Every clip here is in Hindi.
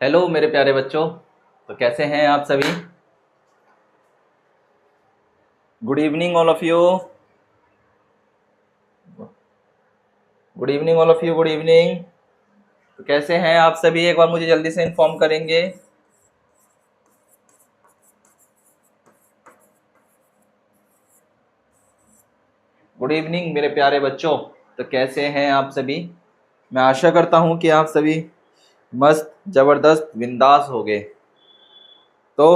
हेलो मेरे प्यारे बच्चों। तो कैसे हैं आप सभी? Good evening all of you. Good evening all of you, good evening. तो कैसे हैं आप सभी, एक बार मुझे जल्दी से इन्फॉर्म करेंगे। गुड इवनिंग मेरे प्यारे बच्चों। तो कैसे हैं आप सभी? मैं आशा करता हूं कि आप सभी मस्त जबरदस्त बिंदास हो गए। तो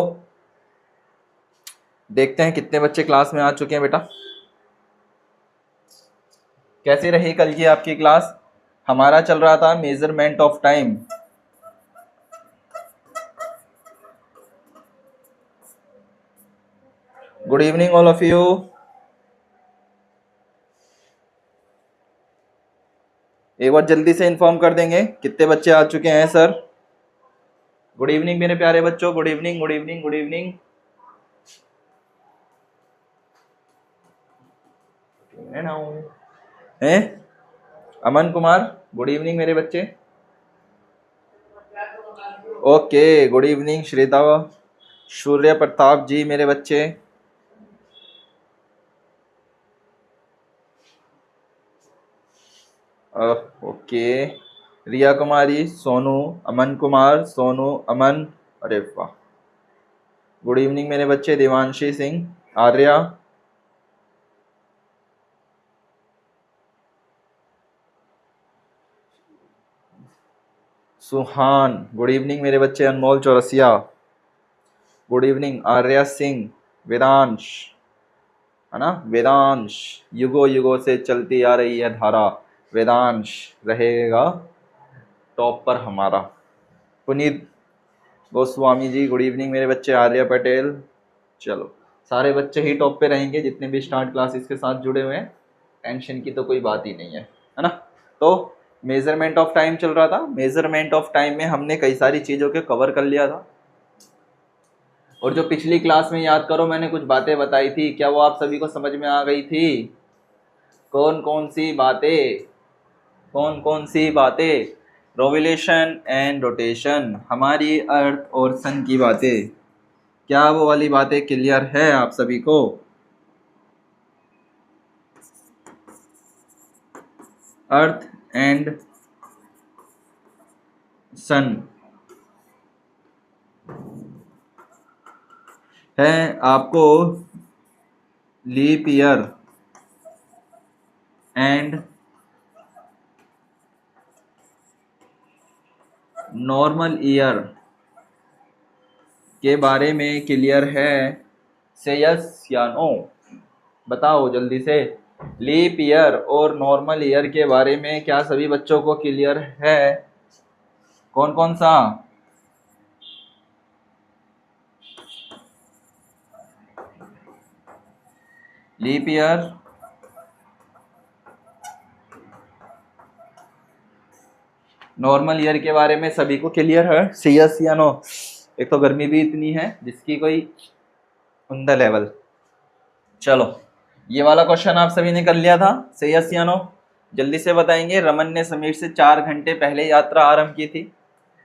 देखते हैं कितने बच्चे क्लास में आ चुके हैं बेटा। कैसी रही कल की आपकी क्लास? हमारा चल रहा था measurement of time. Good evening all of you. एक बार जल्दी से इन्फॉर्म कर देंगे कितने बच्चे आ चुके हैं सर। गुड इवनिंग मेरे प्यारे बच्चों, good evening good evening good evening. हैं अमन कुमार, गुड इवनिंग मेरे बच्चे। Okay, good evening Shweta, Surya Pratap जी मेरे बच्चे। ओके, रिया कुमारी, सोनू, अमन कुमार, सोनू, अमन। अरे वाह, गुड इवनिंग मेरे बच्चे। देवांशी सिंह, आर्या, सुहान, गुड इवनिंग मेरे बच्चे। अनमोल चौरसिया, गुड इवनिंग। आर्या सिंह, वेदांश, है ना, वेदांश। युगों युगों से चलती आ रही है धारा, वेदांश रहेगा टॉप पर हमारा। पुनीत गोस्वामी जी, गुड इवनिंग मेरे बच्चे। आर्या पटेल, चलो सारे बच्चे ही टॉप पे रहेंगे जितने भी स्टार्ट क्लासेस के साथ जुड़े हुए हैं। टेंशन की तो कोई बात ही नहीं है ना। तो मेजरमेंट ऑफ टाइम चल रहा था। मेजरमेंट ऑफ टाइम में हमने कई सारी चीज़ों के कवर कर लिया था। और जो पिछली क्लास में याद करो मैंने कुछ बातें बताई थी, क्या वो आप सभी को समझ में आ गई थी? कौन कौन सी बातें? कौन कौन सी बातें? रोविलेशन एंड रोटेशन, हमारी अर्थ और सन की बातें। क्या वो वाली बातें क्लियर है आप सभी को? अर्थ एंड सन है आपको leap year and normal year के बारे में क्लियर है? से यस या नो, बताओ जल्दी से। लीप ईयर और नॉर्मल ईयर के बारे में क्या सभी बच्चों को क्लियर है? कौन कौन सा? लीप ईयर, नॉर्मल ईयर के बारे में सभी को क्लियर है? से यस या नो। एक तो गर्मी भी इतनी है जिसकी कोई उमदा लेवल। चलो ये वाला क्वेश्चन आप सभी ने कर लिया था, से यस या नो। जल्दी से बताएंगे। रमन ने समीर से 4 घंटे पहले यात्रा आरंभ की थी।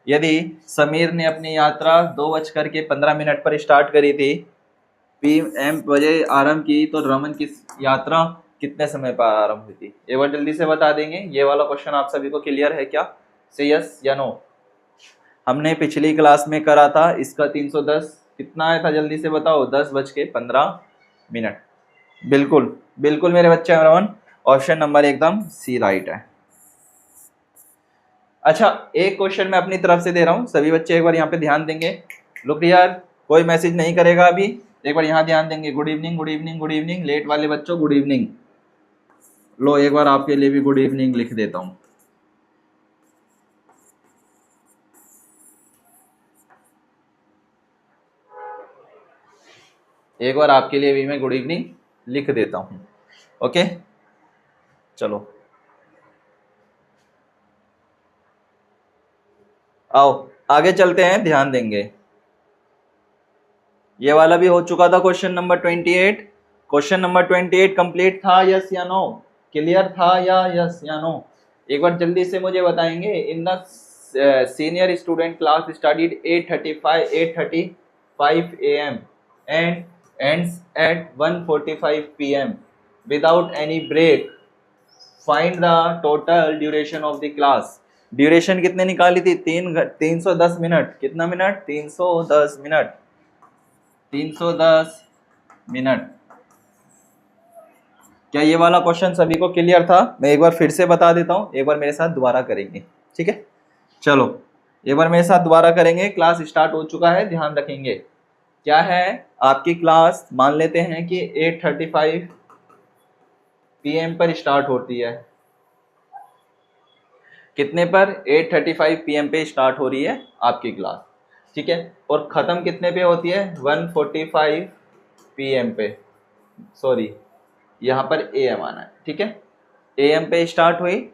यदि समीर ने अपनी यात्रा 2:15 पर स्टार्ट करी थी, PM बजे आरंभ की, तो रमन की यात्रा कितने समय पर आरंभ हुई थी? एक बार जल्दी से बता देंगे। ये वाला क्वेश्चन आप सभी को क्लियर है क्या? से यस या नो। हमने पिछली क्लास में करा था इसका 310 कितना आया था, जल्दी से बताओ। 10:15। बिल्कुल बिल्कुल मेरे बच्चे, रमन ऑप्शन नंबर एकदम सी राइट है। अच्छा, एक क्वेश्चन मैं अपनी तरफ से दे रहा हूँ, सभी बच्चे एक बार यहाँ पे ध्यान देंगे। लुक यार, कोई मैसेज नहीं करेगा अभी, एक बार यहाँ ध्यान देंगे। Good evening good evening good evening. Late वाले बच्चों गुड इवनिंग। लो एक बार आपके लिए भी गुड इवनिंग लिख देता हूँ। एक बार आपके लिए भी मैं गुड इवनिंग लिख देता हूँ। ओके चलो आओ आगे चलते हैं, ध्यान देंगे। ये वाला भी हो चुका था question number 28। Question number 28 complete था, यस या नो? क्लियर था या यस या नो? एक बार जल्दी से मुझे बताएंगे। In the senior student class started 8:35 a.m. and ends at 1:45 p.m. without any break. Find the total duration of the class. Duration कितने निकाली थी? 310 मिनट. कितना मिनट? 310 मिनट. 310 मिनट. क्या ये वाला क्वेश्चन सभी को क्लियर था? मैं एक बार फिर से बता देता हूँ, एक बार मेरे साथ दोबारा करेंगे, ठीक है? चलो एक बार मेरे साथ दोबारा करेंगे. क्लास स्टार्ट हो चुका है, ध्यान रखेंगे. क्या है आपकी क्लास? मान लेते हैं कि 8:35 PM पर स्टार्ट होती है. कितने पर? 8:35 PM पे स्टार्ट हो रही है आपकी क्लास, ठीक है? और ख़त्म कितने पे होती है? 1:45 PM पे. सॉरी, यहाँ पर AM आना है, ठीक है? AM पे स्टार्ट हुई.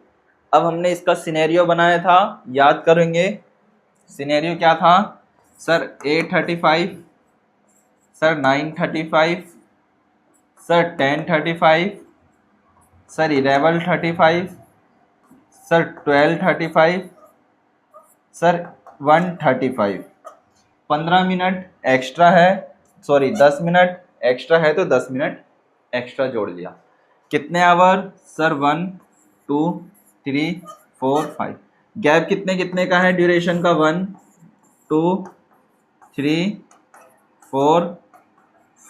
अब हमने इसका सिनेरियो बनाया था, याद करेंगे. सिनेरियो क्या था? Sir 8:35, sir 9:35, sir 10:35, sir 11:35, sir 12:35, sir 1:35. 15 minute extra है, सॉरी 10 मिनट एक्स्ट्रा है तो 10 मिनट एक्स्ट्रा जोड़ लिया. कितने आवर? सर 1 2 3 4 5. गैप कितने कितने का है ड्यूरेशन का? 1 2 3 4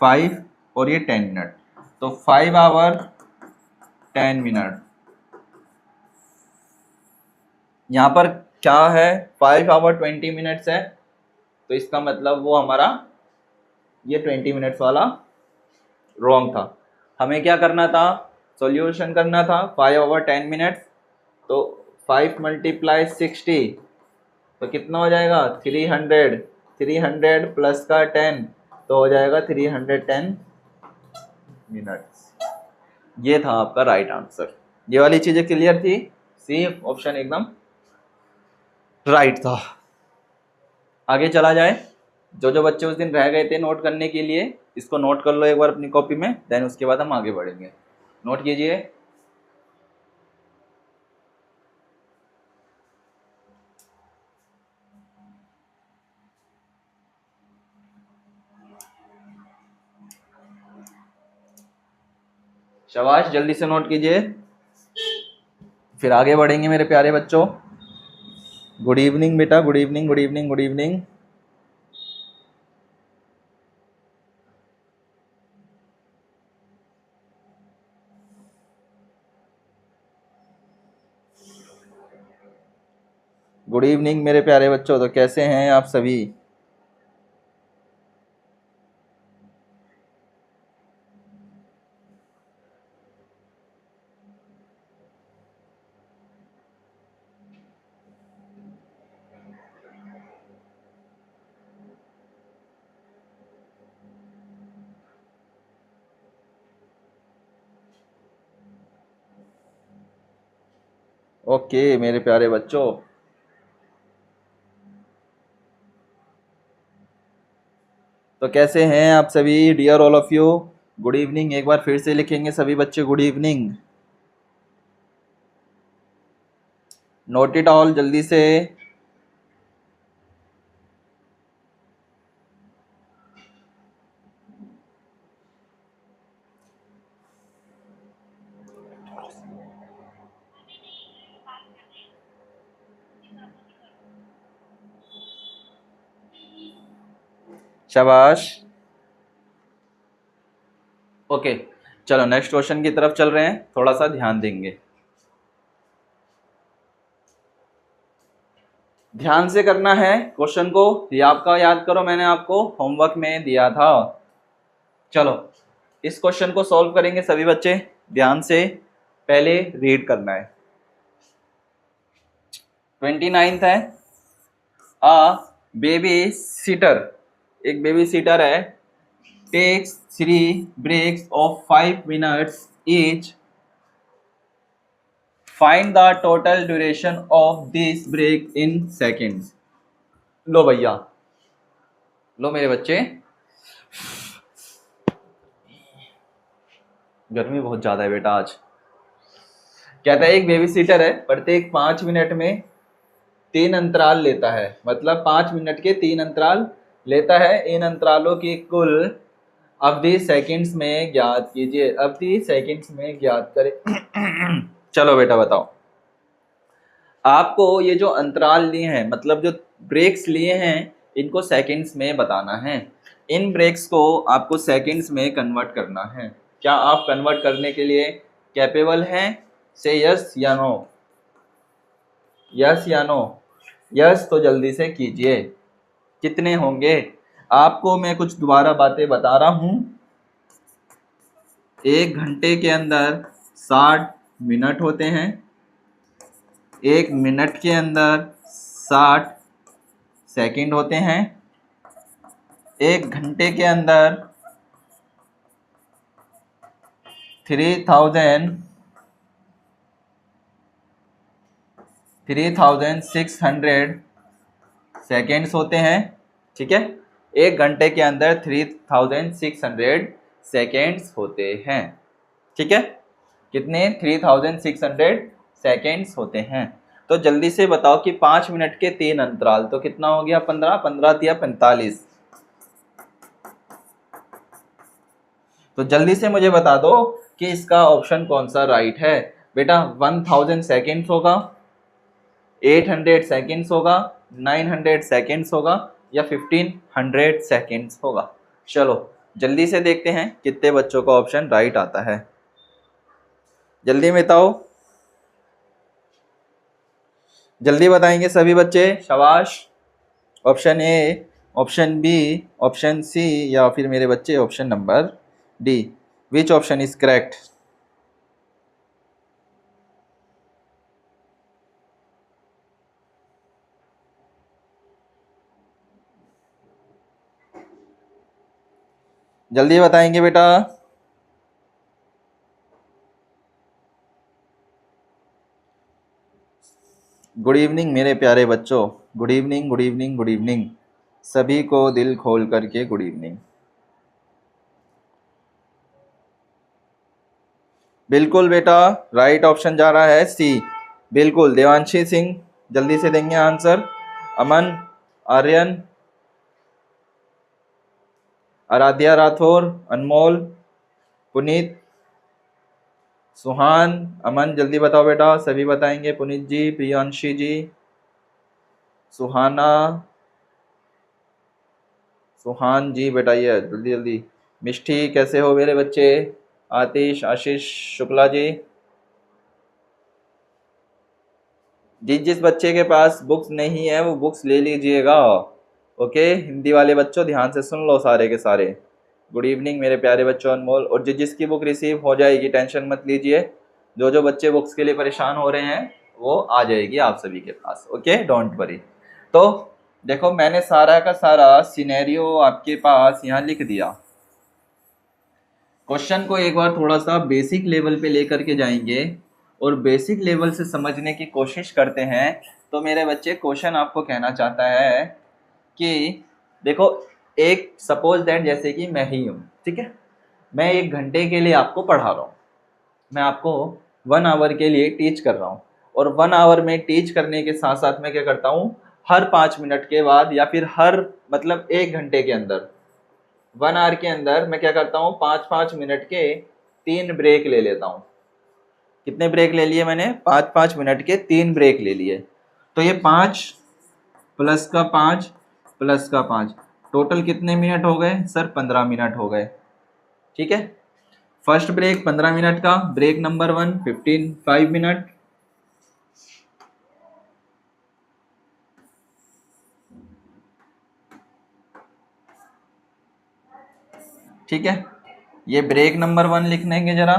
5 और ये 10 मिनट. तो 5 आवर 10 मिनट. यहाँ पर क्या है? 5 आवर 20 मिनट्स है, तो इसका मतलब वो हमारा ये 20 मिनट्स वाला रॉन्ग था. हमें क्या करना था? सॉल्यूशन करना था. 5 आवर 10 मिनट्स, तो 5 × 60 तो कितना हो जाएगा? 300. 300 प्लस का 10 तो हो जाएगा 310 मिनट्स. ये था आपका राइट आंसर. ये वाली चीज़ें क्लियर थी? सी ऑप्शन एकदम राइट था. आगे चला जाए. जो जो बच्चे उस दिन रह गए थे नोट करने के लिए, इसको नोट कर लो एक बार अपनी कॉपी में, देन उसके बाद हम आगे बढ़ेंगे. नोट कीजिए. शाबाश, जल्दी से नोट कीजिए, फिर आगे बढ़ेंगे मेरे प्यारे बच्चों. गुड इवनिंग बेटा, good evening, good evening, good evening. Good evening मेरे प्यारे बच्चों. तो कैसे हैं आप सभी? ओके मेरे प्यारे बच्चों. तो कैसे हैं आप सभी? Dear all of you, good evening. एक बार फिर से लिखेंगे सभी बच्चे, good evening. Note it all जल्दी से. शाबाश. ओके, चलो नेक्स्ट क्वेश्चन की तरफ चल रहे हैं. थोड़ा सा ध्यान देंगे, ध्यान से करना है क्वेश्चन को. ये आपका याद करो, मैंने आपको होमवर्क में दिया था. चलो इस क्वेश्चन को सॉल्व करेंगे सभी बच्चे. ध्यान से पहले रीड करना है. 29 है. अ बेबी सीटर, एक बेबी सीटर है, takes 3 breaks of 5 minutes each. Find the total duration of this break in seconds. लो भैया, लो मेरे बच्चे. गर्मी बहुत ज़्यादा है बेटा आज. कहता है एक बेबी सीटर है, प्रत्येक 5 मिनट में 3 अंतराल लेता है, मतलब 5 मिनट के 3 अंतराल लेता है। इन अंतरालों की कुल अवधि सेकंड्स में ज्ञात कीजिए। अवधि सेकंड्स में ज्ञात करें। चलो बेटा बताओ, आपको ये जो अंतराल लिए हैं, मतलब जो ब्रेक्स लिए हैं, इनको सेकंड्स में बताना है। इन ब्रेक्स को आपको सेकंड्स में कन्वर्ट करना है। क्या आप कन्वर्ट करने के लिए कैपेबल हैं? से यस या नो। यस या नो। यस तो जल्दी से कीजिए। कितने होंगे? आपको मैं कुछ दोबारा बातें बता रहा हूं। 1 घंटे के अंदर 60 मिनट होते हैं। 1 मिनट के अंदर 60 सेकंड होते हैं। 1 घंटे के अंदर 3600 सेकेंड्स होते हैं। ठीक है, 1 घंटे के अंदर 3600 सेकेंड्स होते हैं। ठीक है, कितने? 3600 सेकेंड्स होते हैं। तो जल्दी से बताओ कि 5 मिनट के 3 अंतराल तो कितना हो गया? 15, 15 या 45। तो जल्दी से मुझे बता दो कि इसका ऑप्शन कौन सा राइट है। बेटा 1000 सेकेंड्स होगा, 800 सेकेंड्स होगा, 900 सेकेंड्स होगा, या 1500 सेकेंड्स होगा। चलो जल्दी से देखते हैं कितने बच्चों का ऑप्शन राइट आता है। जल्दी में बताओ, जल्दी बताएंगे सभी बच्चे, शाबाश। Option A, option B, option C, या फिर मेरे बच्चे option number D. Which option is correct? जल्दी बताएंगे बेटा। गुड इवनिंग मेरे प्यारे बच्चों, good evening, good evening, good evening. सभी को दिल खोल करके गुड इवनिंग। बिल्कुल बेटा, राइट ऑप्शन जा रहा है सी। बिल्कुल, देवांशी सिंह जल्दी से देंगे आंसर। अमन, आर्यन, आराध्या राठौर, अनमोल, पुनीत, सुहान। अमन जल्दी बताओ बेटा, सभी बताएंगे। पुनीत जी, प्रियांशी जी, सुहाना, सुहान जी बताइए जल्दी जल्दी। मिष्टी कैसे हो मेरे बच्चे? आतिश, आशीष शुक्ला जी। जिस बच्चे के पास बुक्स नहीं है वो बुक्स ले लीजिएगा। ओके, हिंदी वाले बच्चों ध्यान से सुन लो सारे के सारे। गुड इवनिंग मेरे प्यारे बच्चों, अनमोल। और जिसकी बुक रिसीव हो जाएगी, टेंशन मत लीजिए। जो बच्चे बुक्स के लिए परेशान हो रहे हैं वो आ जाएगी आप सभी के पास। Okay, don't worry. तो देखो, मैंने सारा का सारा सिनेरियो आपके पास यहाँ लिख दिया। क्वेश्चन को एक बार थोड़ा सा बेसिक लेवल पे लेकर के जाएंगे और बेसिक लेवल से समझने की कोशिश करते हैं। तो मेरे बच्चे, क्वेश्चन आपको कहना चाहता है कि देखो, एक सपोज दैट जैसे कि मैं ही हूँ, ठीक है, मैं 1 घंटे के लिए आपको पढ़ा रहा हूँ। मैं आपको 1 आवर के लिए टीच कर रहा हूँ, और 1 आवर में टीच करने के साथ साथ मैं क्या करता हूँ, हर 5 मिनट के बाद या फिर हर मतलब 1 घंटे के अंदर, 1 आवर के अंदर मैं क्या करता हूँ, 5-5 मिनट के 3 ब्रेक ले लेता हूँ। कितने ब्रेक ले लिए मैंने? 5-5 मिनट के 3 ब्रेक ले लिए। तो ये 5 प्लस का 5 प्लस का 5, टोटल कितने मिनट हो गए सर? 15 मिनट हो गए। ठीक है, फर्स्ट ब्रेक 15 मिनट का, ब्रेक नंबर 1 5 मिनट। ठीक है, ये ब्रेक नंबर 1 लिख लेंगे जरा।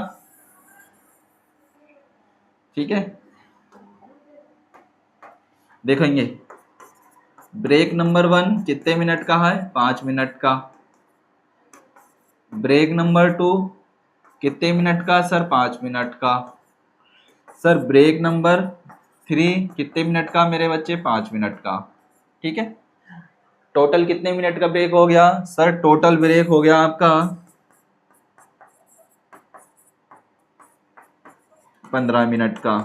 ठीक है, देखेंगे ब्रेक नंबर 1 कितने मिनट का है? 5 मिनट का। ब्रेक नंबर 2 कितने मिनट का सर? 5 मिनट का। सर ब्रेक नंबर 3 कितने मिनट का मेरे बच्चे? 5 मिनट का। ठीक है, टोटल कितने मिनट का ब्रेक हो गया सर? टोटल ब्रेक हो गया आपका 15 मिनट का।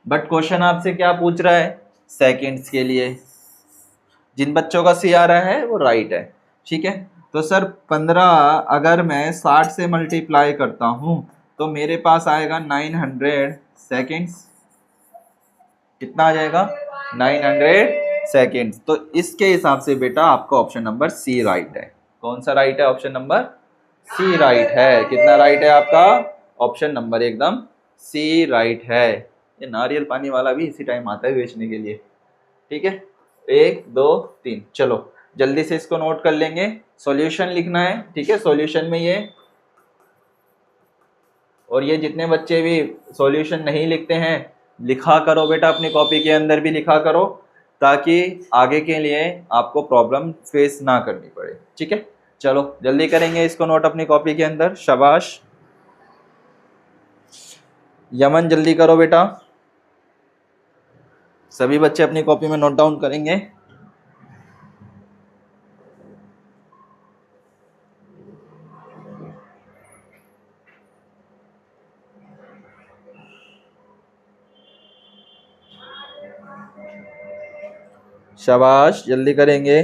बट क्वेश्चन आपसे क्या पूछ रहा है? सेकेंड्स के लिए। जिन बच्चों का सी आ रहा है वो राइट है, ठीक है। तो सर 15 अगर मैं 60 से मल्टीप्लाई करता हूँ तो मेरे पास आएगा 900 सेकेंड्स। कितना आ जाएगा? 900 सेकेंड्स। तो इसके हिसाब से बेटा आपका ऑप्शन नंबर सी राइट है। कौन सा राइट है? ऑप्शन नंबर सी राइट है। कितना राइट है आपका? ऑप्शन नंबर एकदम सी राइट है। ये नारियल पानी वाला भी इसी टाइम आता है बेचने के लिए, ठीक है। 1 2 3, चलो जल्दी से इसको नोट कर लेंगे। सॉल्यूशन लिखना है, ठीक है। सॉल्यूशन में ये, और ये जितने बच्चे भी सॉल्यूशन नहीं लिखते हैं लिखा करो बेटा, अपनी कॉपी के अंदर भी लिखा करो, ताकि आगे के लिए आपको प्रॉब्लम फेस ना करनी पड़े, ठीक है। चलो जल्दी करेंगे इसको नोट अपनी कॉपी के अंदर। शाबाश यमन, जल्दी करो बेटा। सभी बच्चे अपनी कॉपी में नोट डाउन करेंगे। शाबाश जल्दी करेंगे।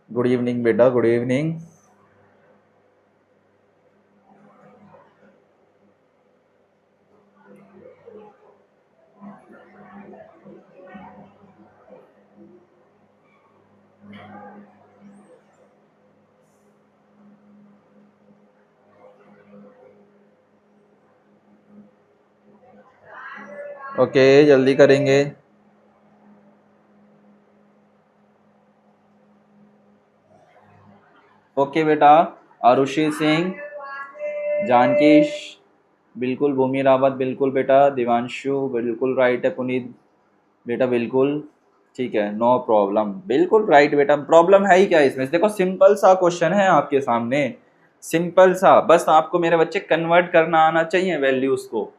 गुड इवनिंग बेटा, गुड इवनिंग। ओके जल्दी करेंगे। ओके बेटा, आरुषि सिंह, जानकीश बिल्कुल, भूमि रावत बिल्कुल बेटा, दिवांशु बिल्कुल राइट है, पुनीत बेटा बिल्कुल ठीक है, नो प्रॉब्लम, बिल्कुल राइट बेटा। प्रॉब्लम है ही क्या इसमें? देखो सिंपल सा क्वेश्चन है आपके सामने, सिंपल सा, बस आपको मेरे बच्चे कन्वर्ट करना आना चाहिए वैल्यूज को।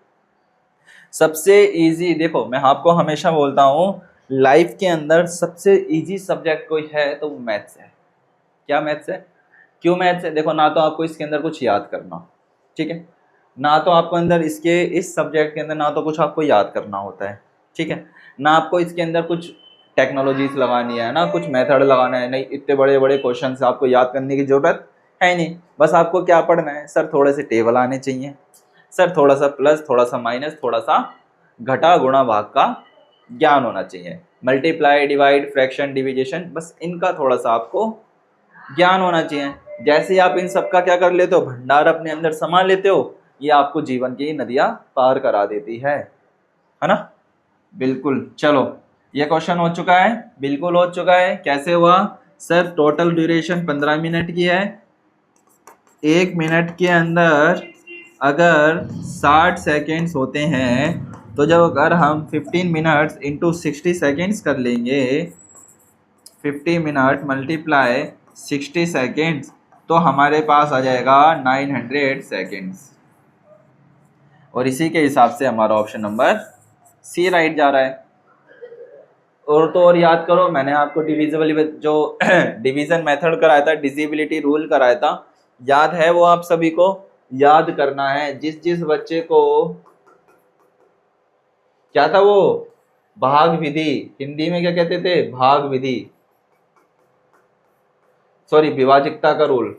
सबसे इजी, देखो मैं आपको हमेशा बोलता हूँ लाइफ के अंदर सबसे इजी सब्जेक्ट कोई है तो मैथ्स है। क्या मैथ्स है? क्यों मैथ्स है? देखो ना तो आपको इसके अंदर कुछ याद करना, ठीक है, ना तो आपको अंदर इसके इस सब्जेक्ट के अंदर ना तो कुछ आपको याद करना होता है, ठीक है, ना आपको इसके अंदर कुछ टेक्नोलॉजीज लगानी है, ना कुछ मेथड लगाना है, नहीं इतने बड़े बड़े क्वेश्चन आपको याद करने की जरूरत है नहीं। बस आपको क्या पढ़ना है सर? थोड़े से टेबल आने चाहिए सर, थोड़ा सा प्लस, थोड़ा सा माइनस, थोड़ा सा घटा गुणा भाग का ज्ञान होना चाहिए, मल्टीप्लाई डिवाइड फ्रैक्शन डिविजेशन, बस इनका थोड़ा सा आपको ज्ञान होना चाहिए। जैसे ही आप इन सब का क्या कर लेते हो, भंडार अपने अंदर समा लेते हो, ये आपको जीवन की नदियां पार करा देती है ना? बिल्कुल। चलो ये क्वेश्चन हो चुका है, बिल्कुल हो चुका है। कैसे हुआ सर? टोटल ड्यूरेशन 15 मिनट की है। 1 मिनट के अंदर अगर 60 सेकेंड्स होते हैं तो जब अगर हम 15 मिनट्स इंटू 60 सेकेंड्स कर लेंगे, 50 मिनट मल्टीप्लाई 60 सेकेंड्स, तो हमारे पास आ जाएगा 900 सेकेंड्स। और इसी के हिसाब से हमारा ऑप्शन नंबर सी राइट जा रहा है। और तो और याद करो, मैंने आपको डिविजिबल जो डिवीजन मेथड कराया था, डिजिबिलिटी रूल कराया था, याद है वो? आप सभी को याद करना है। जिस जिस बच्चे को क्या था वो भाग विधि, हिंदी में क्या कहते थे? भाग विधि, सॉरी विभाजिकता का रूल,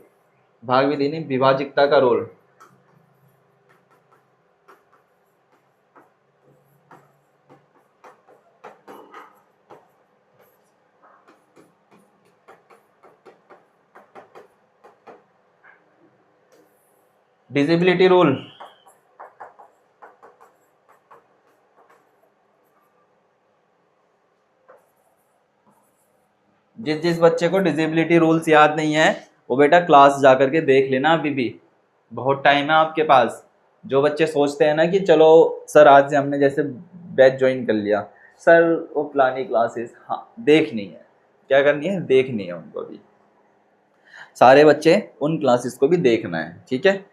भाग विधि नहीं, विभाजिकता का रूल। डिजिबिलिटी रूल, जिस जिस बच्चे को डिजिबिलिटी रूल्स याद नहीं है वो बेटा क्लास जाकर के देख लेना, अभी भी बहुत टाइम है आपके पास। जो बच्चे सोचते हैं ना कि चलो सर आज से हमने जैसे बैच ज्वाइन कर लिया, सर वो पुरानी क्लासेस, हाँ देखनी है, क्या करनी है? देखनी है उनको भी। सारे बच्चे उन क्लासेस को भी देखना है, ठीक है।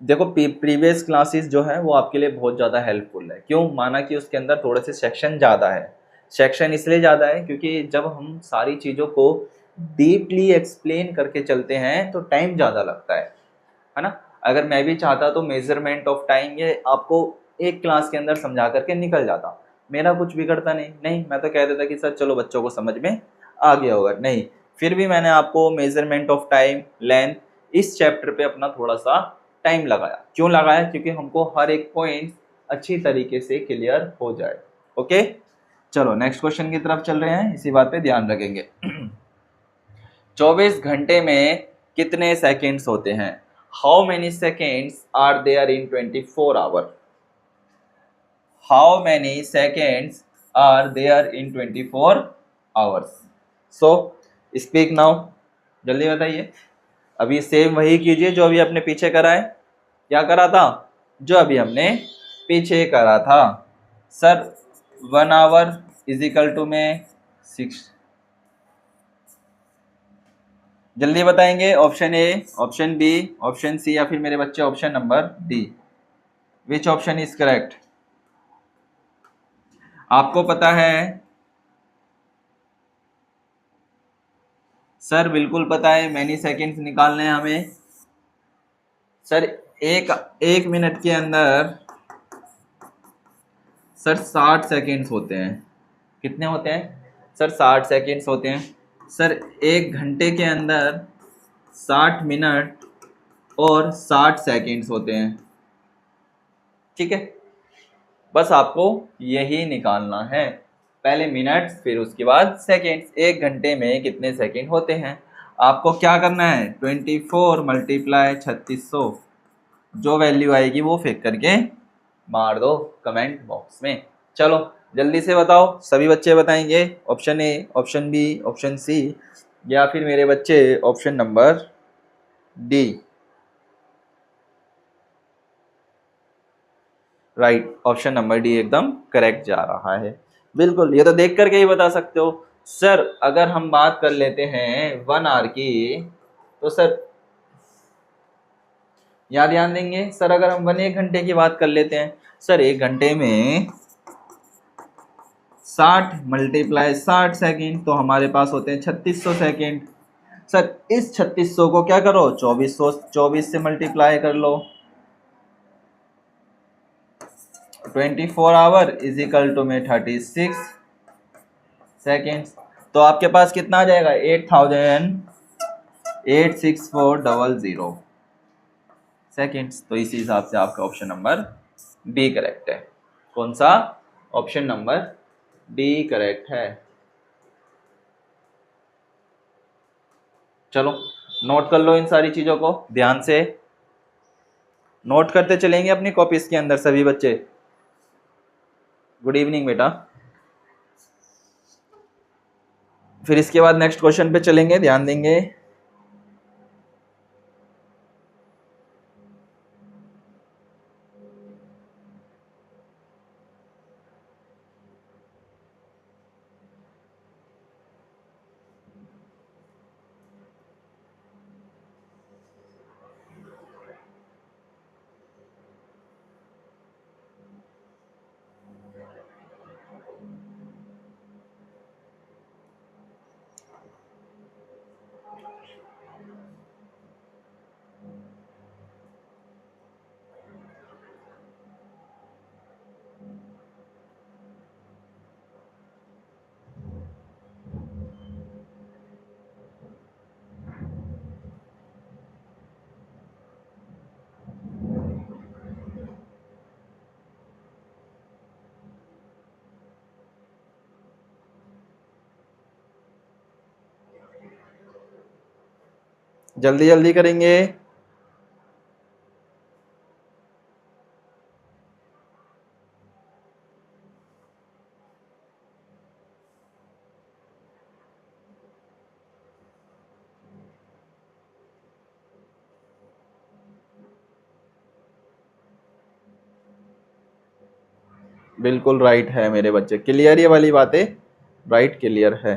देखो प्रीवियस क्लासेस जो है वो आपके लिए बहुत ज़्यादा हेल्पफुल है। क्यों? माना कि उसके अंदर थोड़े से सेक्शन ज़्यादा है। सेक्शन इसलिए ज़्यादा है क्योंकि जब हम सारी चीज़ों को डीपली एक्सप्लेन करके चलते हैं तो टाइम ज़्यादा लगता है ना। अगर मैं भी चाहता तो मेजरमेंट ऑफ टाइम ये आपको एक क्लास के अंदर समझा करके निकल जाता, मेरा कुछ बिगड़ता नहीं, मैं तो कह देता कि सर चलो बच्चों को समझ में आ गया होगा। नहीं, फिर भी मैंने आपको मेजरमेंट ऑफ टाइम, लेंथ, इस चैप्टर पे अपना थोड़ा सा टाइम लगाया। क्यों लगाया? क्योंकि हमको हर एक पॉइंट अच्छी तरीके से क्लियर हो जाए। ओके, चलो नेक्स्ट क्वेश्चन की तरफ चल रहे हैं, इसी बात पे ध्यान रखेंगे। 24 घंटे में कितने सेकेंड्स होते हैं? How many seconds are there in 24 hour? How many seconds are there in 24 hours? So speak now, जल्दी बताइए। अभी सेम वही कीजिए जो अभी अपने पीछे करा है। क्या करा था? जो अभी हमने पीछे करा था। Sir 1 hour is equal to में 6। जल्दी बताएंगे। Option A, option B, option C या फिर मेरे बच्चे option number D. Which option is correct? आपको पता है? सर बिल्कुल पता है, मैनी सेकेंड्स निकालने हैं हमें। सर एक मिनट के अंदर सर 60 सेकेंड्स होते हैं। कितने होते हैं? सर 60 सेकेंड्स होते हैं। सर 1 घंटे के अंदर 60 मिनट और 60 सेकेंड्स होते हैं, ठीक है। बस आपको यही निकालना है, पहले मिनट्स फिर उसके बाद सेकेंड्स। 1 घंटे में कितने सेकेंड होते हैं? आपको क्या करना है? 24 मल्टीप्लाई 3600, जो वैल्यू आएगी वो फेंक करके मार दो कमेंट बॉक्स में। चलो जल्दी से बताओ, सभी बच्चे बताएंगे option A, option B, option C या फिर मेरे बच्चे option number D. Right, option number D एकदम करेक्ट जा रहा है। बिल्कुल, ये तो देख करके ही बता सकते हो। सर अगर हम बात कर लेते हैं 1 आवर की, तो सर यहाँ ध्यान देंगे। सर अगर हम 1 घंटे की बात कर लेते हैं, सर 1 घंटे में 60 मल्टीप्लाई 60 सेकेंड, तो हमारे पास होते हैं 3600 सेकेंड। सर इस 3600 को क्या करो? 24 से मल्टीप्लाई कर लो। 24 आवर इज इक्वल टू में 36 सेकेंड्स। तो आपके पास कितना आ जाएगा? 8,864,000 सेकेंड्स। तो इसी हिसाब से आपका ऑप्शन नंबर डी करेक्ट है। कौन सा? ऑप्शन नंबर डी करेक्ट है। चलो नोट कर लो इन सारी चीजों को, ध्यान से नोट करते चलेंगे अपनी कॉपीज के अंदर सभी बच्चे। गुड इवनिंग बेटा। फिर इसके बाद नेक्स्ट क्वेश्चन पे चलेंगे, ध्यान देंगे। जल्दी जल्दी करेंगे। बिल्कुल राइट है मेरे बच्चे, क्लियर ये वाली बातें? राइट, क्लियर है।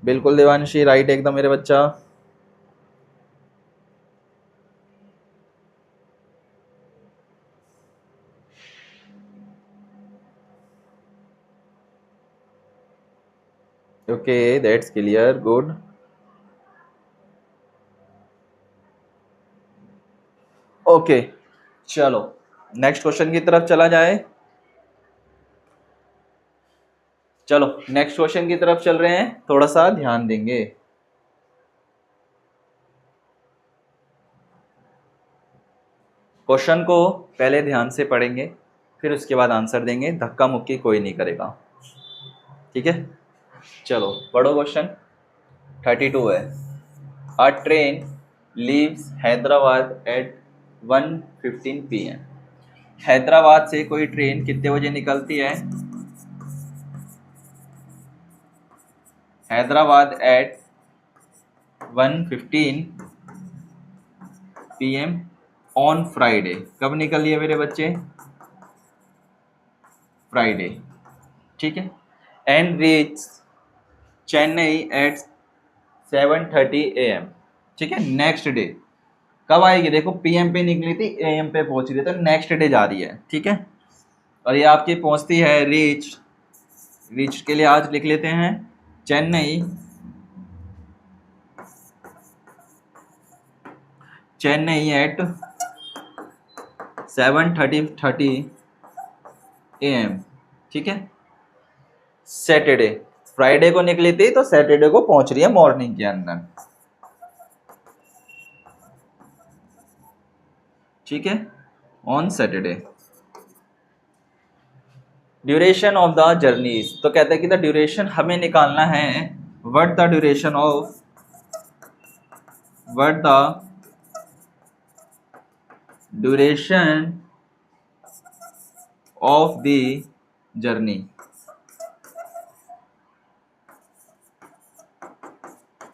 बिल्कुल देवांशी, राइट एकदम मेरे बच्चा। Okay, that's clear, good. Okay, चलो नेक्स्ट क्वेश्चन की तरफ चला जाए। चलो नेक्स्ट क्वेश्चन की तरफ चल रहे हैं, थोड़ा सा ध्यान देंगे। क्वेश्चन को पहले ध्यान से पढ़ेंगे, फिर उसके बाद आंसर देंगे, धक्का मुक्की कोई नहीं करेगा, ठीक है। चलो पढ़ो क्वेश्चन। 32 है। A train leaves Hyderabad at 1:15 PM। Hyderabad से कोई ट्रेन कितने बजे निकलती है? Hyderabad at 1:15 PM on Friday. कब निकली है मेरे बच्चे? फ्राइडे, ठीक है। And reach Chennai at 7:30 AM, ठीक है। नेक्स्ट डे कब आएगी? देखो PM पे निकली थी, AM पे पहुंच रही है, तो नेक्स्ट डे जा रही है, ठीक है। और ये आपकी पहुंचती है रीच, रीच के लिए आज लिख लेते हैं चेन्नई, चेन्नई एट 7:30 AM, ठीक है। सैटरडे, फ्राइडे को निकली थी तो सैटरडे को पहुंच रही है मॉर्निंग के अंदर, ठीक है, on Saturday. Duration of the journeys, तो कहते हैं कि द ड्यूरेशन हमें निकालना है, what the duration of, what the duration of the journey.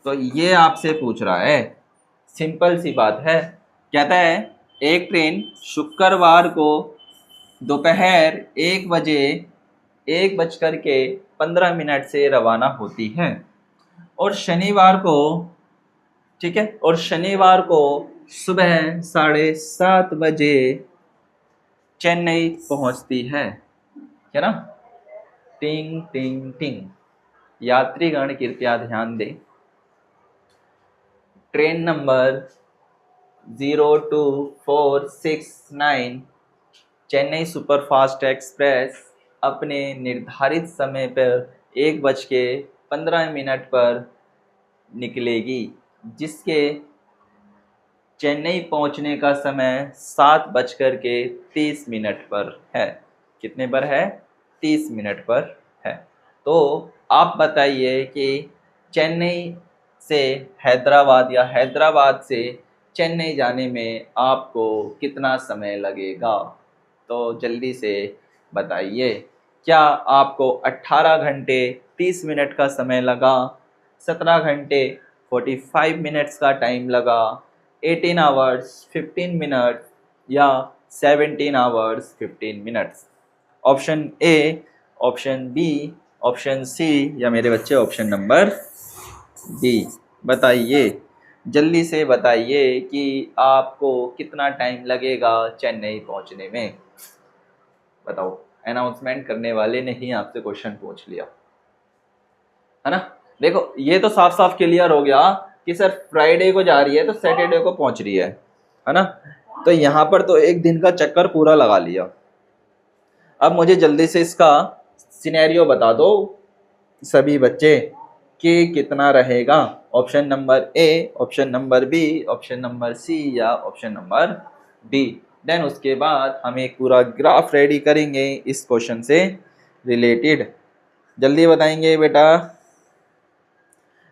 तो ये आपसे पूछ रहा है, सिंपल सी बात है। कहता है एक ट्रेन शुक्रवार को दोपहर 1 बजे 1:15 से रवाना होती है, और शनिवार को, ठीक है, और शनिवार को सुबह 7:30 बजे चेन्नई पहुंचती है ना। टिंग टिंग टिंग। यात्रीगण कृपया ध्यान दें, train number 02469 Chennai superfast express अपने निर्धारित समय पर 1:15 पर निकलेगी, जिसके चेन्नई पहुंचने का समय 7:30 पर है। कितने पर है? 30 मिनट पर है। तो आप बताइए कि चेन्नई से हैदराबाद या हैदराबाद से चेन्नई जाने में आपको कितना समय लगेगा? तो जल्दी से बताइए। क्या आपको 18 घंटे 30 मिनट का समय लगा, 17 घंटे 45 मिनट्स का टाइम लगा, 18 आवर्स 15 मिनट, या 17 hours 15 minutes? Option A, option B, option C, या मेरे बच्चे ऑप्शन नंबर डी? बताइए, जल्दी से बताइए कि आपको कितना टाइम लगेगा चेन्नई पहुंचने में। बताओ, अनाउंसमेंट करने वाले ने ही आपसे क्वेश्चन पूछ लिया, है ना। देखो ये तो साफ साफ क्लियर हो गया कि सर फ्राइडे को जा रही है तो सैटरडे को पहुंच रही है ना। तो यहाँ पर तो एक दिन का चक्कर पूरा लगा लिया। अब मुझे जल्दी से इसका सिनेरियो बता दो सभी बच्चे कि कितना रहेगा। Option number A, option number B, option number C, या ऑप्शन नंबर डी। देन उसके बाद हम एक पूरा ग्राफ रेडी करेंगे इस क्वेश्चन से रिलेटेड। जल्दी बताएंगे बेटा,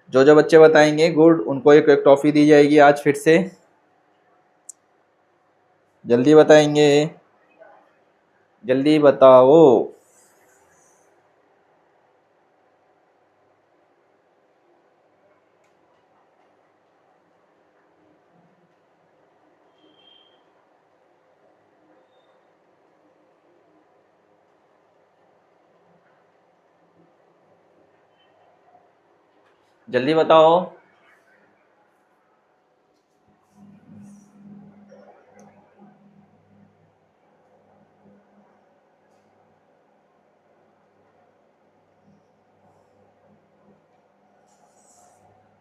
जो जो बच्चे बताएंगे गुड, उनको एक एक टॉफी दी जाएगी आज फिर से। जल्दी बताएंगे, जल्दी बताओ। जल्दी बताओ।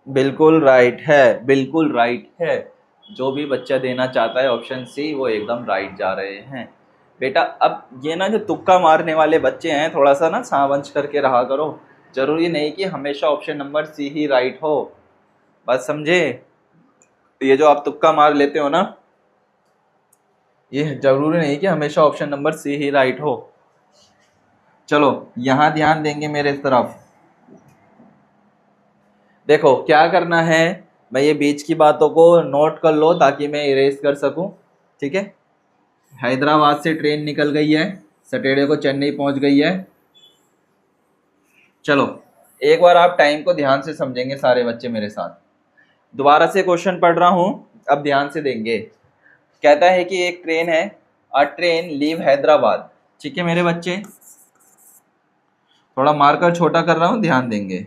बिल्कुल राइट है, बिल्कुल राइट है। जो भी बच्चा देना चाहता है ऑप्शन सी, वो एकदम राइट जा रहे हैं बेटा। अब ये ना जो तुक्का मारने वाले बच्चे हैं, थोड़ा सा ना सांवंच करके रहा करो। जरूरी नहीं कि हमेशा ऑप्शन नंबर सी ही राइट हो, बात समझे। ये जो आप तुक्का मार लेते हो ना, ये जरूरी नहीं कि हमेशा ऑप्शन नंबर सी ही राइट हो। चलो यहां ध्यान देंगे मेरे तरफ। देखो क्या करना है, मैं ये बीच की बातों को नोट कर लो ताकि मैं इरेज कर सकूं, ठीक है। हैदराबाद से ट्रेन निकल गई है, सैटरडे को चेन्नई पहुंच गई है। चलो एक बार आप टाइम को ध्यान से समझेंगे सारे बच्चे मेरे साथ। दोबारा से क्वेश्चन पढ़ रहा हूं, अब ध्यान से देंगे। कहता है कि एक ट्रेन है, अ ट्रेन लीव हैदराबाद, ठीक है मेरे बच्चे। थोड़ा मार्कर छोटा कर रहा हूं, ध्यान देंगे।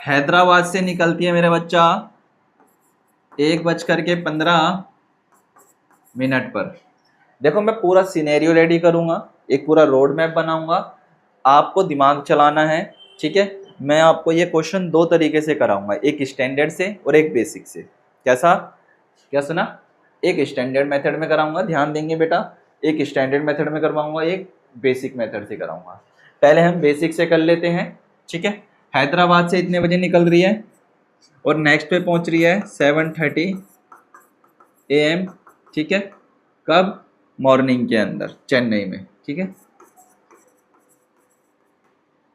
हैदराबाद से निकलती है मेरे बच्चा 1:15 पर। देखो मैं पूरा सिनेरियो रेडी करूंगा, एक पूरा रोड मैप बनाऊंगा, आपको दिमाग चलाना है, ठीक है। मैं आपको ये क्वेश्चन दो तरीके से कराऊंगा, एक स्टैंडर्ड से और एक बेसिक से। कैसा, क्या सुना? एक स्टैंडर्ड मेथड में कराऊंगा, ध्यान देंगे बेटा। एक स्टैंडर्ड मेथड में करवाऊंगा, एक बेसिक मेथड से कराऊंगा। पहले हम बेसिक से कर लेते हैं, ठीक है। हैदराबाद से इतने बजे निकल रही है और नेक्स्ट पे पहुंच रही है 7:30 AM, ठीक है। कब? मॉर्निंग के अंदर, चेन्नई में, ठीक है।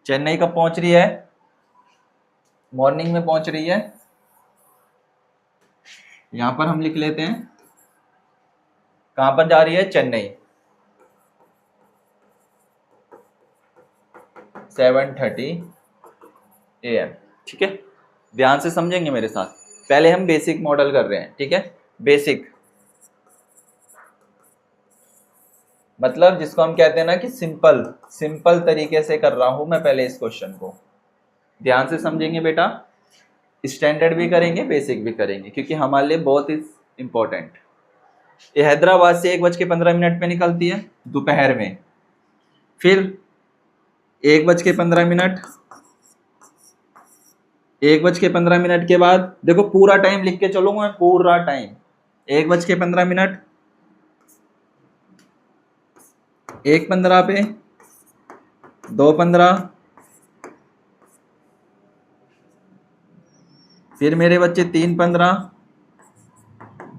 चेन्नई कब पहुंच रही है? मॉर्निंग में पहुंच रही है। यहां पर हम लिख लेते हैं कहां पर जा रही है, चेन्नई। 7:30 AM, ठीक है। ध्यान से समझेंगे मेरे साथ। पहले हम बेसिक मॉडल कर रहे हैं, ठीक है। बेसिक मतलब जिसको हम कहते हैं ना कि सिंपल, सिंपल तरीके से कर रहा हूं मैं पहले इस क्वेश्चन को। ध्यान से समझेंगे बेटा। स्टैंडर्ड भी करेंगे, बेसिक भी करेंगे, क्योंकि हमारे लिए बहुत ही इंपॉर्टेंट। ये हैदराबाद से 1:15 पे निकलती है दोपहर में, फिर 1:15, 1:15 के बाद देखो पूरा टाइम लिख के चलूंगा मैं, पूरा टाइम। 1:15, 1:15 पे, 2:15, फिर मेरे बच्चे 3:15,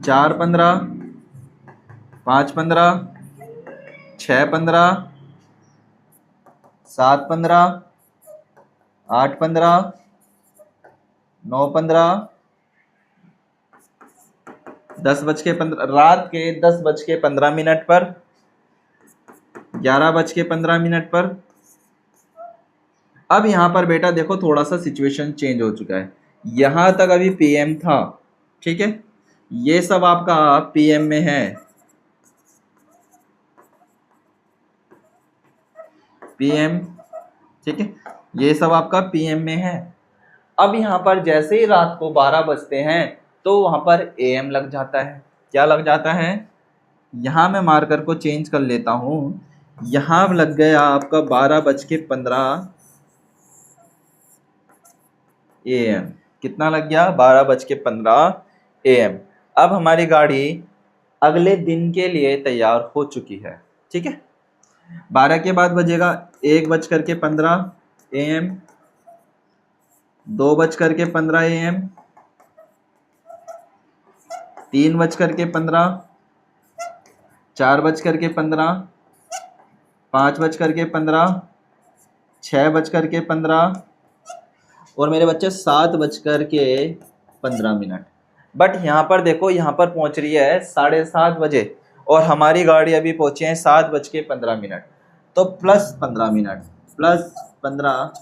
4:15, 5:15, 6:15, 7:15, 8:15, 9:15, 10:15, रात के 10:15 पर, 11:15 पर। अब यहां पर बेटा देखो थोड़ा सा सिचुएशन चेंज हो चुका है। यहां तक अभी PM था, ठीक है। ये सब आपका PM में है, PM, ठीक है। ये सब आपका PM में है। अब यहां पर जैसे ही रात को 12 बजते हैं तो वहां पर AM लग जाता है। क्या लग जाता है? यहां मैं मार्कर को चेंज कर लेता हूं, यहां लग गया आपका 12:15 AM। कितना लग गया? 12:15 AM। अब हमारी गाड़ी अगले दिन के लिए तैयार हो चुकी है, ठीक है। 12 के बाद बजेगा 1:15 AM, 2:15 AM, 3:15, 4:15, 5:15, 6:15 और मेरे बच्चे 7:15। बट यहाँ पर देखो, यहाँ पर पहुँच रही है 7:30 बजे और हमारी गाड़ी अभी पहुँची है 7:15, तो +15 मिनट, +15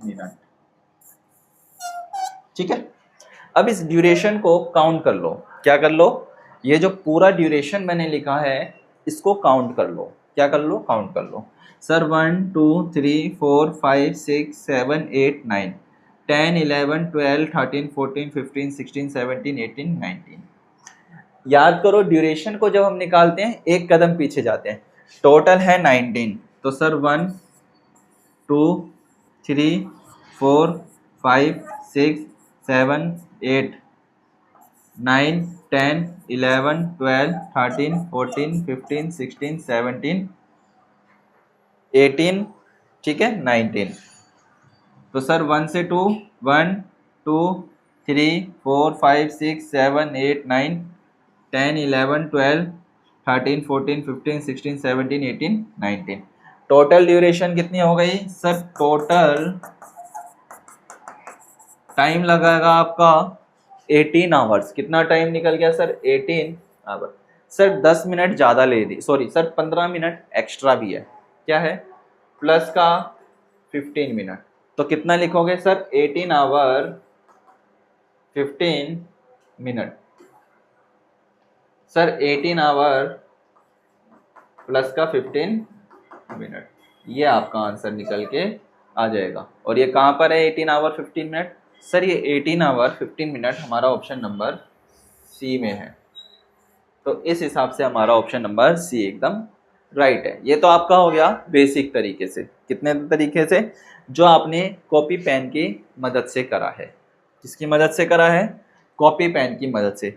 मिनट, ठीक है। अब इस ड्यूरेशन को काउंट कर लो। क्या कर लो? ये जो पूरा ड्यूरेशन मैंने लिखा है इसको काउंट कर लो। क्या कर लो? काउंट कर लो। सर 1 2 3 4 5 6 7 8 9 10 11 12 13 14 15 16 17 18 19 याद करो ड्यूरेशन को जब हम निकालते हैं एक कदम पीछे जाते हैं। टोटल है 19, तो सर 1 2 3 4 5 6 7 8 9 10 11 12 13 14 15 16 17 18, ठीक है 19। तो सर 1 से 2, 1 2 3 4 5 6 7 8 9 10 11 12 13 14 15 16 17 18 19। टोटल ड्यूरेशन कितनी हो गई सर? टोटल टाइम लगेगा आपका 18 आवर्स। कितना टाइम निकल गया सर? 18 आवर। सर 10 मिनट ज़्यादा ले दी, सॉरी सर 15 मिनट एक्स्ट्रा भी है। क्या है? प्लस का 15 मिनट। तो कितना लिखोगे sir? 18 hour 15 minute. Sir 18 hour plus का 15 मिनट, ये आपका आंसर निकल के आ जाएगा। और ये कहाँ पर है 18 आवर 15 मिनट? सर ये 18 आवर 15 मिनट हमारा ऑप्शन नंबर सी में है। तो इस हिसाब से हमारा ऑप्शन नंबर सी एकदम राइट है। ये तो आपका हो गया बेसिक तरीके से। कितने तरीके से? जो आपने कॉपी पेन की मदद से करा है। किसकी मदद से करा है? कॉपी पेन की मदद से,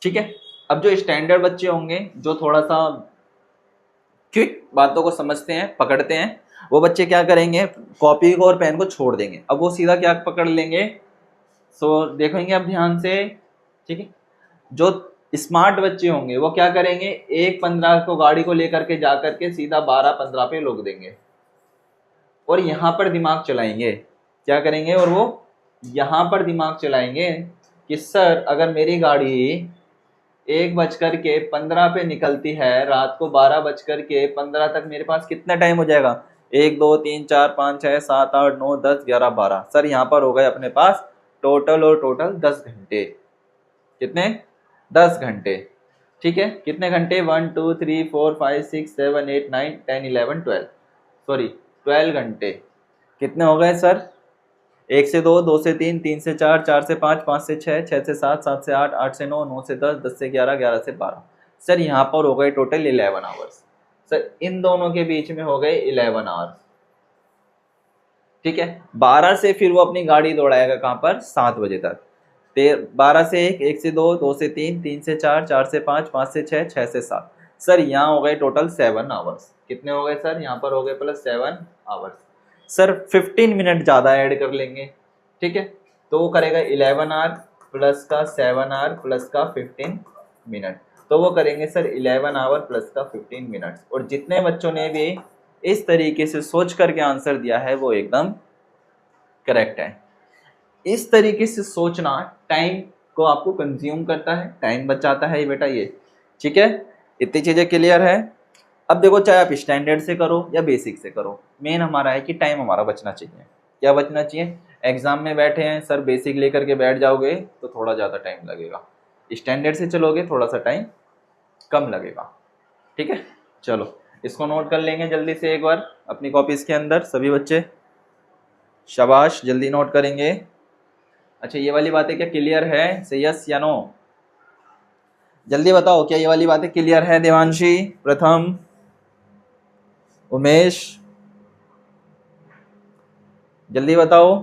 ठीक है। अब जो स्टैंडर्ड बच्चे होंगे, जो थोड़ा सा क्विक बातों को समझते हैं, पकड़ते हैं, वो बच्चे क्या करेंगे? कॉपी को और पेन को छोड़ देंगे। अब वो सीधा क्या पकड़ लेंगे? सो देखेंगे अब ध्यान से, ठीक है। जो स्मार्ट बच्चे होंगे वो क्या करेंगे? 1:15 को गाड़ी को लेकर के जा करके सीधा 12:15 पे रोक देंगे और यहाँ पर दिमाग चलाएंगे। क्या करेंगे? और वो यहाँ पर दिमाग चलाएंगे कि सर अगर मेरी गाड़ी 1:15 पे निकलती है, रात को 12:15 तक मेरे पास कितना टाइम हो जाएगा? 1 2 3 4 5 6 7 8 9 10 11 12। सर यहाँ पर हो गए अपने पास टोटल और टोटल 10 घंटे। कितने? 10 घंटे, ठीक है। कितने घंटे? 1 2 3 4 5 6 7 8 9 10 11 12, सॉरी 12 घंटे। कितने हो गए सर? 1 से 2, 2 से 3, 3 से 4, 4 से 5, 5 से 6, 6 से 7, 7 से 8, 8 से 9, 9 से 10, 10 से 11, 11 से 12। सर यहाँ पर हो गए टोटल 11 आवर्स। सर इन दोनों के बीच में हो गए 11 आवर्स, ठीक है। 12 से फिर वो अपनी गाड़ी दौड़ाएगा कहाँ पर? 7 बजे तक। 12 से 1, 1 से 2, 2 से 3, 3 से 4, 4 से 5, 5 से 6, 6 से 7। सर यहाँ हो गए टोटल 7 आवर्स। कितने हो गए सर? यहाँ पर हो गए प्लस 7 आवर्स। सर 15 मिनट ज़्यादा ऐड कर लेंगे, ठीक है। तो वो करेगा 11 आवर प्लस का 7 आवर प्लस का 15 मिनट। तो वो करेंगे सर 11 आवर प्लस का 15 मिनट्स। और जितने बच्चों ने भी इस तरीके से सोच करके आंसर दिया है वो एकदम करेक्ट है। इस तरीके से सोचना टाइम को आपको कंज्यूम करता है, टाइम बचाता है ये बेटा, ये ठीक है। इतनी चीज़ें क्लियर है। अब देखो, चाहे आप स्टैंडर्ड से करो या बेसिक से करो, मेन हमारा है कि टाइम हमारा बचना चाहिए। क्या बचना चाहिए? एग्जाम में बैठे हैं सर, बेसिक लेकर के बैठ जाओगे तो थोड़ा ज़्यादा टाइम लगेगा, स्टैंडर्ड से चलोगे थोड़ा सा टाइम कम लगेगा, ठीक है। चलो इसको नोट कर लेंगे जल्दी से एक बार अपनी कॉपीज़ के अंदर सभी बच्चे। शाबाश, जल्दी नोट करेंगे। अच्छा, ये वाली बातें क्या क्लियर है? से यस या नो? जल्दी बताओ, क्या ये वाली बातें क्लियर है? देवांशी, प्रथम, उमेश, जल्दी बताओ।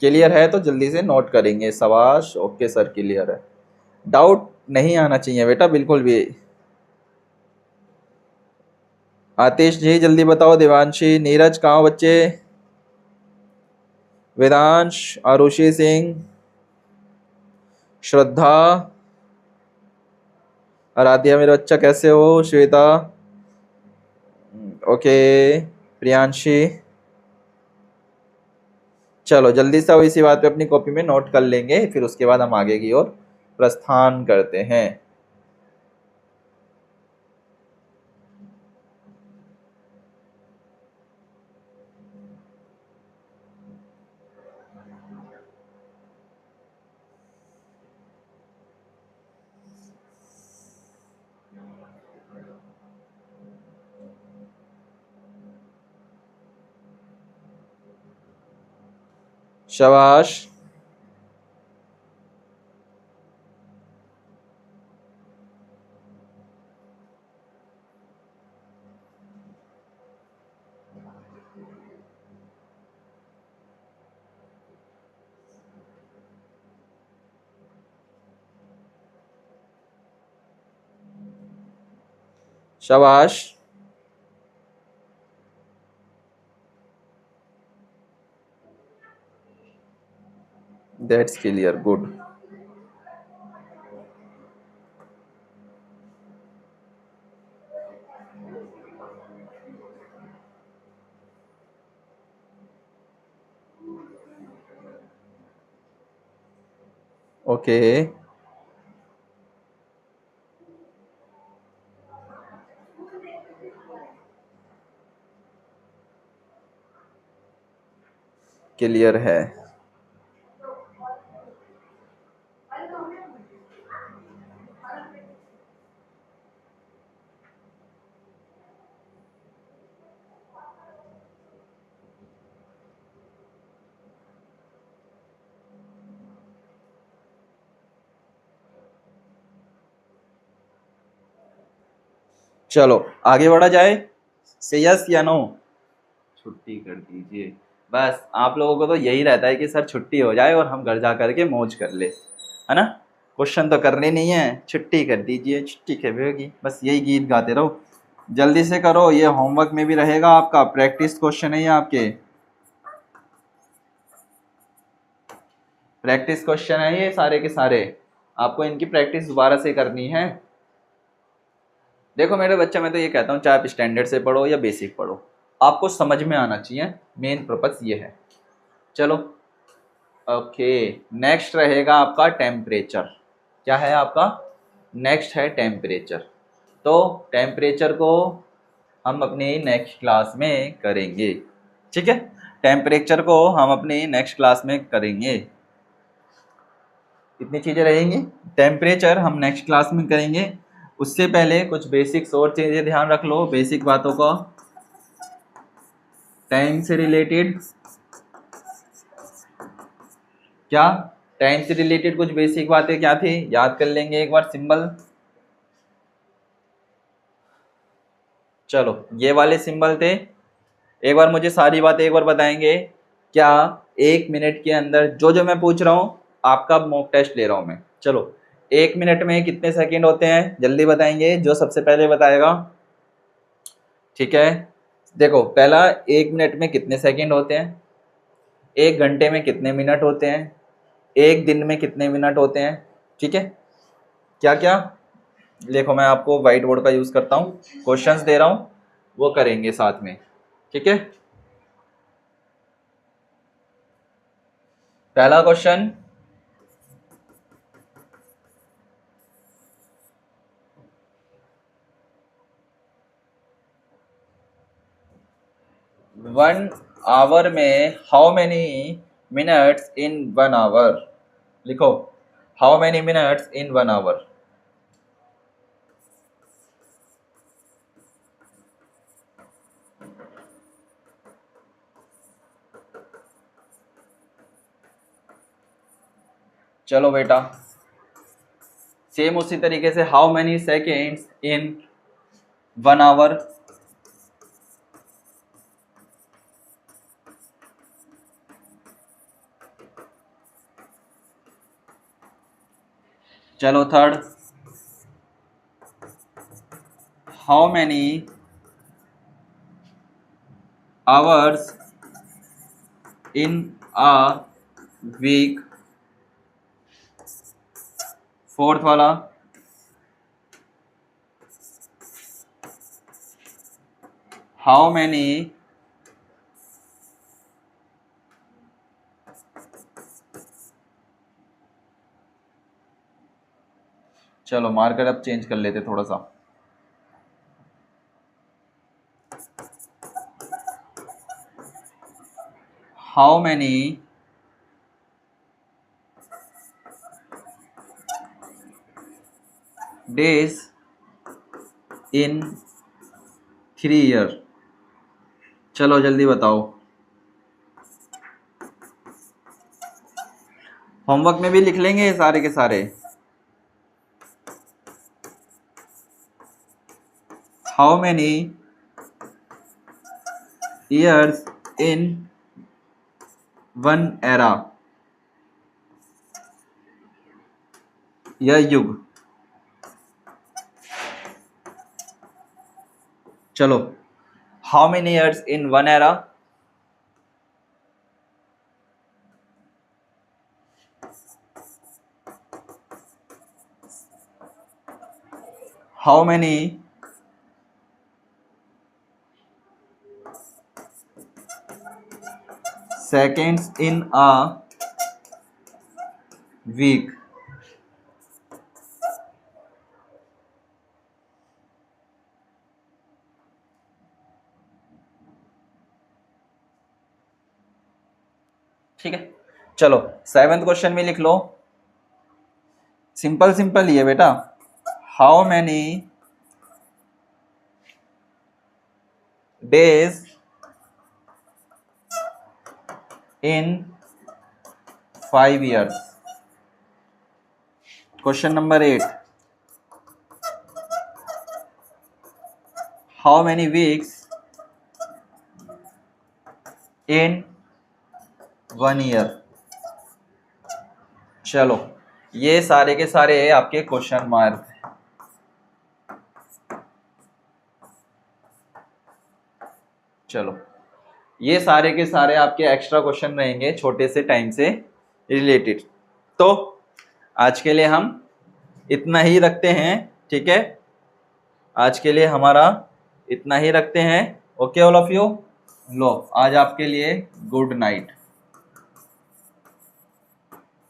क्लियर है तो जल्दी से नोट करेंगे। शाबाश, ओके सर क्लियर है। डाउट नहीं आना चाहिए बेटा बिल्कुल भी। आतिश जी जल्दी बताओ। देवांशी, नीरज, कहाँ हो बच्चे? वेदांश, आरुषि सिंह, श्रद्धा, आराध्या मेरा बच्चा कैसे हो? श्वेता, ओके, प्रियांशी। चलो जल्दी से अब इसी बात पे अपनी कॉपी में नोट कर लेंगे, फिर उसके बाद हम आगे की ओर प्रस्थान करते हैं। शाबाश, शाबाश। That's clear, good. Okay, clear है। चलो आगे बढ़ा जाए, से यस या नो। छुट्टी कर दीजिए। बस आप लोगों को तो यही रहता है कि सर छुट्टी हो जाए और हम घर जा करके मौज कर ले, है ना। क्वेश्चन तो करने नहीं है, छुट्टी कर दीजिए, छुट्टी कब होगी, बस यही गीत गाते रहो। जल्दी से करो, ये होमवर्क में भी रहेगा आपका, प्रैक्टिस क्वेश्चन है ये आपके, प्रैक्टिस क्वेश्चन है ये सारे के सारे, आपको इनकी प्रैक्टिस दोबारा से करनी है। देखो मेरे बच्चे, मैं तो ये कहता हूँ चाहे आप स्टैंडर्ड से पढ़ो या बेसिक पढ़ो, आपको समझ में आना चाहिए, मेन पर्पस ये है। चलो ओके, नेक्स्ट रहेगा आपका टेम्परेचर। क्या है आपका? नेक्स्ट है टेम्परेचर। तो टेम्परेचर को हम अपनी नेक्स्ट क्लास में करेंगे, ठीक है। टेम्परेचर को हम अपनी नेक्स्ट क्लास में करेंगे, इतनी चीज़ें रहेंगी। टेम्परेचर हम नेक्स्ट क्लास में करेंगे, उससे पहले कुछ बेसिक्स और चीज़ें ध्यान रख लो, बेसिक बातों को। टाइम से रिलेटेड क्या, टाइम से रिलेटेड कुछ बेसिक बातें क्या थी, याद कर लेंगे एक बार। सिंबल, चलो ये वाले सिंबल थे। एक बार मुझे सारी बातें एक बार बताएंगे क्या? 1 मिनट के अंदर जो जो मैं पूछ रहा हूँ, आपका मॉक टेस्ट ले रहा हूँ मैं। चलो 1 मिनट में कितने सेकंड होते हैं, जल्दी बताएंगे जो सबसे पहले बताएगा, ठीक है। देखो पहला, 1 मिनट में कितने सेकंड होते हैं, 1 घंटे में कितने मिनट होते हैं, 1 दिन में कितने मिनट होते हैं, ठीक है। क्या क्या, देखो मैं आपको व्हाइट बोर्ड का यूज़ करता हूँ, क्वेश्चंस दे रहा हूँ, वो करेंगे साथ में, ठीक है। पहला क्वेश्चन, वन आवर में how many minutes in 1 hour, लिखो how many minutes in 1 hour. चलो बेटा, सेम उसी तरीके से how many seconds in 1 hour. चलो third, how many hours in a week. Fourth वाला, हाउ मैनी चलो मार्कर अब चेंज कर लेते थोड़ा सा, how many days in 3 year. चलो जल्दी बताओ, होमवर्क में भी लिख लेंगे ये सारे के सारे। How many years in 1 era, यह युग। चलो, how many years in one era? How many seconds in a week? ठीक है, चलो 7th क्वेश्चन में लिख लो, सिंपल सिंपल ही है बेटा। How many days in 5 years? Question number 8, how many weeks in 1 year? चलो, ये सारे के सारे आपके क्वेश्चन मार्क हैं। चलो, ये सारे के सारे आपके एक्स्ट्रा क्वेश्चन रहेंगे छोटे से टाइम से रिलेटेड। तो आज के लिए हम इतना ही रखते हैं, ठीक है? आज के लिए हमारा इतना ही रखते हैं। ओके ऑल ऑफ यू, लो आज आपके लिए गुड नाइट।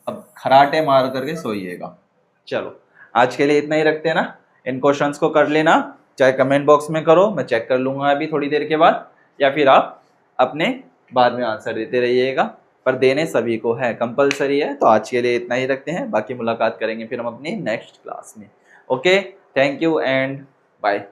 अब खराटे मार करके सोइएगा। चलो, आज के लिए इतना ही रखते हैं ना। इन क्वेश्चंस को कर लेना, चाहे कमेंट बॉक्स में करो, मैं चेक कर लूंगा अभी थोड़ी देर के बाद, या फिर आप अपने बाद में आंसर देते रहिएगा, पर देने सभी को है, कंपलसरी है। तो आज के लिए इतना ही रखते हैं, बाकी मुलाकात करेंगे फिर हम अपनी नेक्स्ट क्लास में। Okay, thank you and bye.